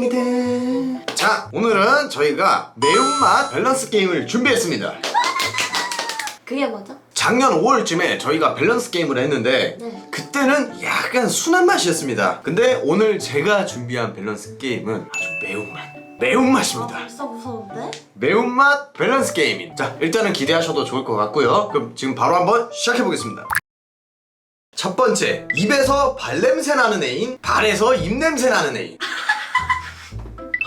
띵띵띵. 자, 오늘은 저희가 매운맛 밸런스 게임을 준비했습니다. 그게 뭐죠? 작년 5월쯤에 저희가 밸런스 게임을 했는데 네. 그때는 약간 순한 맛이었습니다. 근데 오늘 제가 준비한 밸런스 게임은 아주 매운맛입니다. 벌써 무서운데? 매운맛 밸런스 게임. 자, 일단은 기대하셔도 좋을 것 같고요. 그럼 지금 바로 한번 시작해보겠습니다. 첫 번째, 입에서 발냄새 나는 애인, 발에서 입냄새 나는 애인.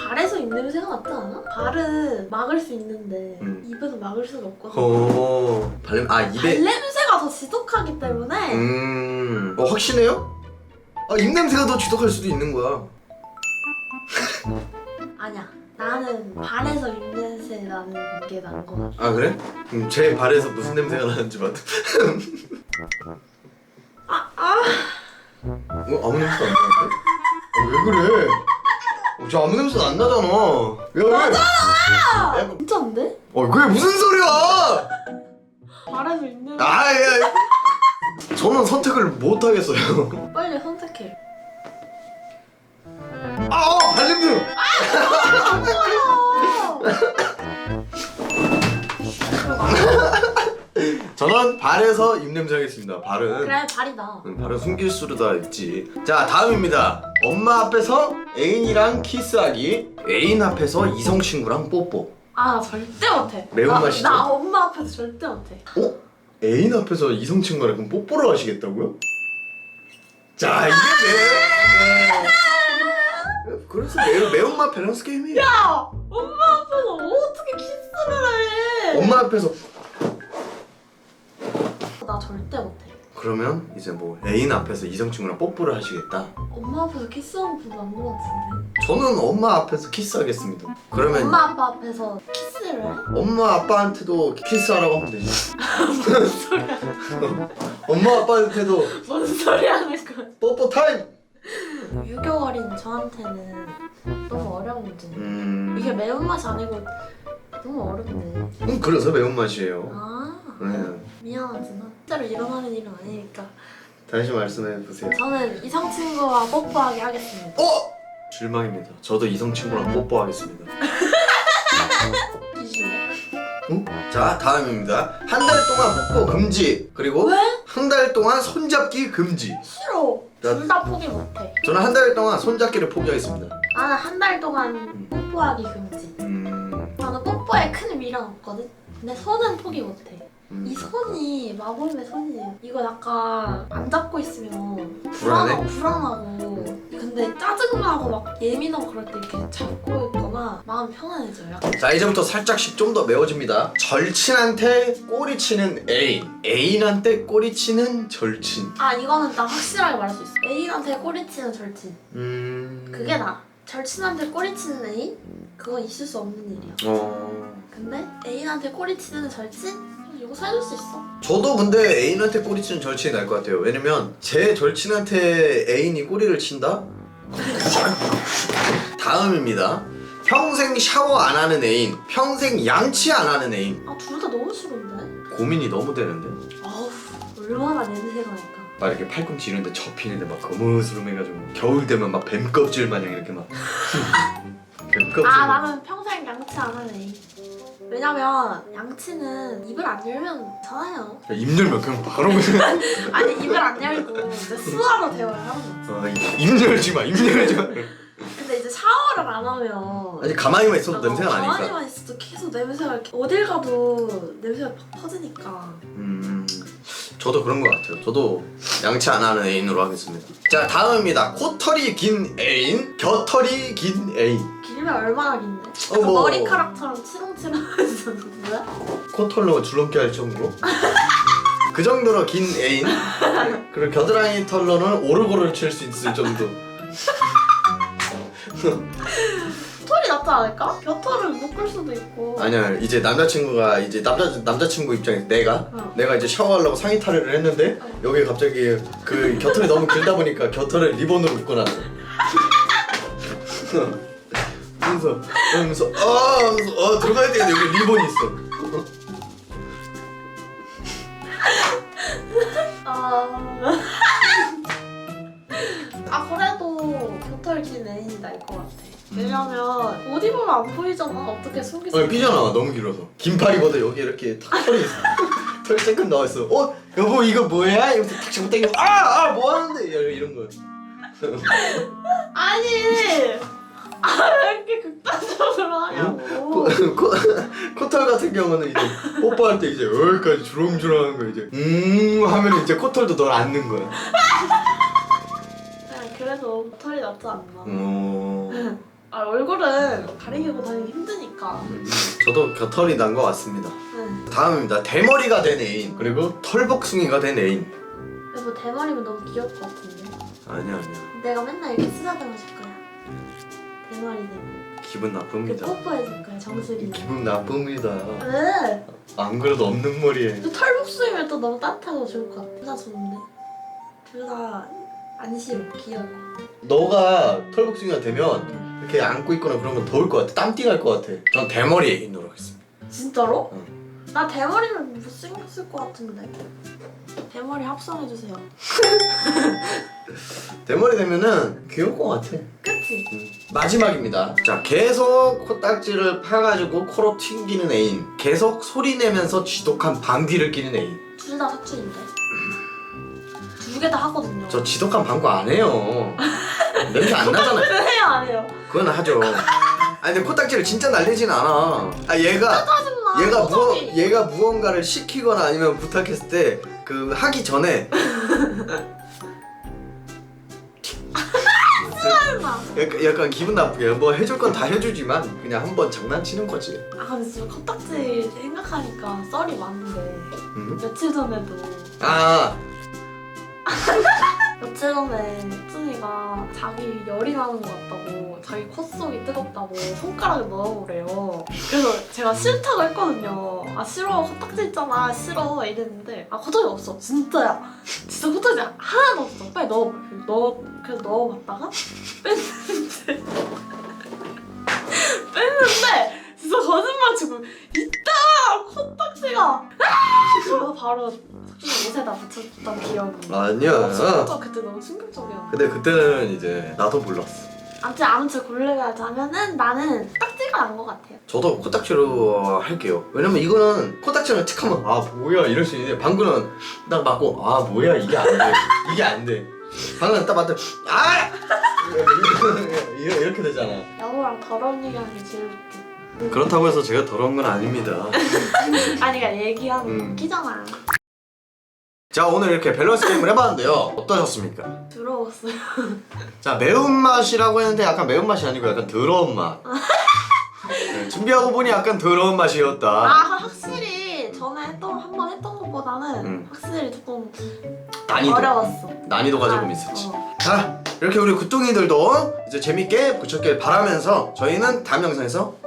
발에서 입냄새가 낫지 않아? 발은 막을 수 있는데 입은 막을 수가 없거든. 입에 발냄새가 더 지독하기 때문에 확신해요? 입냄새가 더 지독할 수도 있는 거야. 아니야. 나는 발에서 입냄새 나는 게 나은 거 같아. 아, 그래? 제 발에서 무슨 냄새가 나는지 봐도. 아무 냄새도 안 나는데? 왜 그래? 저 아무 냄새도 안 나잖아. 나잖아! 진짜인데? 그게 무슨 소리야? 발에서 입냄새. 야. 저는 선택을 못 하겠어요. 빨리 선택해. 발냄새. 저는 발에서 입냄새 하겠습니다. 발은 그래, 발이다. 발은 숨길 수다 있지. 자, 다음입니다. 엄마 앞에서 애인이랑 키스하기, 애인 앞에서 이성 친구랑 뽀뽀. 나 절대 못해. 매운맛이죠? 나 엄마 앞에서 절대 못해. 애인 앞에서 이성 친구랑 그럼 뽀뽀를 하시겠다고요? 자, 이게 그래서 매운맛 밸런스 게임이에요. 야! 엄마 앞에서 어떻게 키스를 해? 엄마 앞에서. 나 절대 못해. 그러면 이제 뭐 애인 앞에서 이성 친구랑 뽀뽀를 하시겠다. 엄마 앞에서 키스하는 거 별로 안 것 같은데. 저는 엄마 앞에서 키스하겠습니다. 그러면 엄마 아빠 앞에서 키스를 해? 엄마 아빠한테도 키스하라고 하면 되죠. 뭔 소리야? 엄마 아빠한테도 뭔 소리 하는 거야? 뽀뽀 타임. 유교어린 저한테는 너무 어려운 문제네. 이게 매운맛이 아니고 너무 어렵네. 그래서 매운맛이에요. 네. 미안하지만 실제로 일어나는 일은 아니니까. 다시 말씀해 보세요. 저는 이성 친구와 뽀뽀하게 하겠습니다. 실망입니다. 저도 이성 친구랑 뽀뽀하겠습니다. 뒤질래? 자, 다음입니다. 한 달 동안 뽀뽀 금지. 그리고 왜? 한 달 동안 손잡기 금지. 싫어. 둘 다 포기 못해. 저는 한 달 동안 손잡기를 포기하겠습니다. 나는 한 달 동안 뽀뽀하기 금지. 나는 뽀뽀에 큰 미련 없거든? 근데 손은 포기 못해. 이 손이 마법의 손이에요. 이거 약간 안 잡고 있으면 불안해? 불안하고 근데 짜증나고 막 예민하고 그럴 때 이렇게 잡고 있거나 마음 편안해져요. 약간. 자, 이제부터 살짝씩 좀 더 매워집니다. 절친한테 꼬리치는 애인, 애인한테 꼬리치는 절친. 이거는 나 확실하게 말할 수 있어. 애인한테 꼬리치는 절친. 그게 나. 절친한테 꼬리치는 애인? 그건 있을 수 없는 일이야. 근데 애인한테 꼬리치는 절친? 이거 살릴 수 있어. 저도 근데 애인한테 꼬리치는 절친이 나을 것 같아요. 왜냐면 제 절친한테 애인이 꼬리를 친다? 다음입니다. 평생 샤워 안 하는 애인, 평생 양치 안 하는 애인. 둘 다 너무 싫은데? 고민이 너무 되는데? 얼마나 냄새가 날까? 막 이렇게 팔꿈치 이런데 접히는데 막 거무스름해가지고 겨울 되면 막 뱀껍질 마냥 이렇게 막 뱀껍질. 나는 평생 양치 안 하는 애인. 왜냐면 양치는 입을 안 열면 괜찮아요. 입 열면 그냥 바로 아니 입을 안 열고 이제 수화로 대화를 하는 거지. 입 열지 마, 입 열지 마. 근데 이제 샤워를 안 하면 아니 가만히만 있어도 냄새가 나니까. 가만히만 있어도 계속 냄새가 이렇게 어딜 가도 냄새가 팍 퍼지니까. 저도 그런 것 같아요. 저도 양치 안 하는 애인으로 하겠습니다. 자, 다음입니다. 코털이 긴 애인, 겨털이 긴 애인. 길면 얼마나 긴데? 약간 머리카락처럼 치렁치렁해서 뭐야? 코털로 줄넘기 할 정도로? 그 정도로 긴 애인. 그리고 겨드랑이 털로는 오르골을 칠 수 있을 정도. 털이 낫지 않을까? 겨털을 묶을 수도 있고. 아니야, 이제 남자친구가 이제 남자친구 입장에서 내가 이제 샤워하려고 상의 탈의를 했는데 여기 갑자기 그 겨털이 너무 길다 보니까 겨털을 리본으로 묶어놨어. 그러면서 들어가야 되는데 여기 리본이 있어. 그래도 깃털 긴 애인이 나을 것 것 같아. 왜냐면 옷 입으면 안 보이잖아. 어떻게 속이 아니 삐잖아 너무 길어서. 긴팔 입어도 여기 이렇게 탁 털이 있어. 털 쬐끔 나와있어. 여보 이거 뭐야? 이러면서 탁 잡고 당기고 뭐 하는데? 이런 거. 아니! 왜 이렇게 극단적으로 하냐고. 코털 같은 경우는 이제 뽀뽀할 때 이제 여기까지 주렁주렁한 거 이제 하면 이제 코털도 널 안는 거야. 그래도 털이 낫지 않나. 얼굴은 가리고 다니기 힘드니까. 저도 겨털이 난 것 같습니다. 다음입니다. 대머리가 된 애인 그리고 털복숭이가 된 애인. 여보 대머리면 너무 귀여울 것 같은데. 아니야. 내가 맨날 이렇게 쓰다듬어 줄 거야. 대머리 대머리. 기분 나쁩니다. 뽀뽀해 줄 거야 정수리. 기분 나쁩니다. 왜? 안 그래도 없는 머리에. 또 털복숭이면 또 너무 따뜻하고 좋을 것 같아. 둘 다 좋은데. 둘 다 안 싫어. 귀여워. 너가 털복숭이가 되면 이렇게 안고 있거나 그런 건 더울 것 같아. 땀띠 날 것 같아. 전 대머리 애인으로 하겠습니다. 진짜로? 응. 나 대머리는 못생겼을 것 같은데. 대머리 합성해주세요. 대머리 되면은 귀여울 것 같아. 그치? 마지막입니다. 자, 계속 코딱지를 파가지고 코로 튕기는 애인. 계속 소리 내면서 지독한 방귀를 뀌는 애인. 둘 다 사춘인데. 두 개 다 하거든요. 저 지독한 방구 안 해요. 냄새 안 나잖아요. 해요 안 해요? 그건 하죠. 아니 근데 코딱지를 진짜 날리진 않아. 얘가 짜증나. 얘가 무언가를 시키거나 아니면 부탁했을 때 그 하기 전에 짜증나. 약간 기분 나쁘게 뭐 해줄 건 다 해주지만 그냥 한번 장난치는 거지. 아 근데 진짜 컵딱지 생각하니까 썰이 많은데 며칠 전에도 며칠 전에 혜준이가 자기 열이 나는 것 같다고 자기 콧속이 뜨겁다고 손가락을 넣어보래요. 그래서 제가 싫다고 했거든요. 아 싫어 콧딱지 있잖아 싫어 이랬는데 아 콧딱지 없어 진짜야 진짜 콧딱지 하나도 없어 빨리 그래서 넣어봤다가 뺐는데 진짜 거짓말 치고 있다 콧딱지가 그래서 바로 석준이 옷에다 붙였던 기억이. 아니야. 진짜 그때 너무 충격적이었어. 근데 그때는 이제 나도 몰랐어. 아무튼 고르자면은 나는 딱지가 난 것 같아요. 저도 코딱지로 할게요. 왜냐면 이거는 코딱지는 틱 하면 아 뭐야 이럴 수 있는데 방구는 딱 맞고 아 뭐야 이게 안 돼. 이게 안 돼. 방구는 딱 맞다 이렇게 되잖아. 여보랑 더러운 얘기하는 게 제일 웃겨. 그렇다고 해서 제가 더러운 건 아닙니다. 아니 그러니까 얘기하면 웃기잖아. 자 오늘 이렇게 밸런스 게임을 해봤는데요. 어떠셨습니까? 더러웠어요. 자 매운맛이라고 했는데 약간 매운맛이 아니고 약간 더러운 맛. 네, 준비하고 보니 약간 더러운 맛이었다. 아 확실히 전에 한번 했던 것보다는 확실히 조금 어려웠어. 난이도가 조금 있었지. 자 이렇게 우리 구뚱이들도 이제 재밌게 보셨길 바라면서 저희는 다음 영상에서